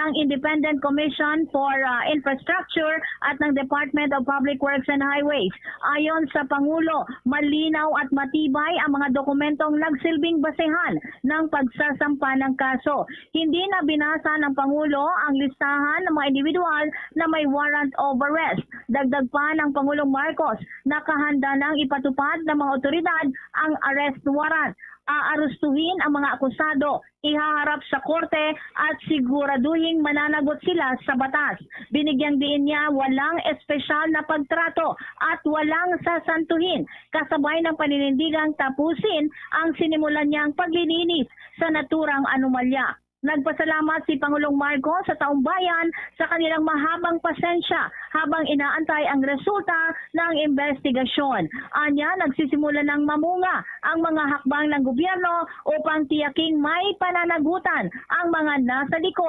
ng Independent Commission for Infrastructure at ng Department of Public Works and Highways. Ayon sa Pangulo, malinaw at matibay ang mga dokumentong nagsilbing basehan ng pagsasampa ng kaso. Hindi na binasa ng Pangulo ang listahan ng mga individual na may warrant of arrest. Dagdag pa ng Pangulong Marcos, nakahanda nang ipatupad ng mga otoridad ang arrest warrant. Aarustuhin ang mga akusado, ihaharap sa korte at siguraduhing mananagot sila sa batas. Binigyang diin niya walang espesyal na pagtrato at walang sasantuhin, kasabay ng paninindigang tapusin ang sinimulan niyang paglilinis sa naturang anomalya. Nagpasalamat si Pangulong Marcos sa taong bayan sa kanilang mahabang pasensya habang inaantay ang resulta ng investigasyon. Anya, nagsisimula ng mamunga ang mga hakbang ng gobyerno upang tiyaking may pananagutan ang mga nasa likod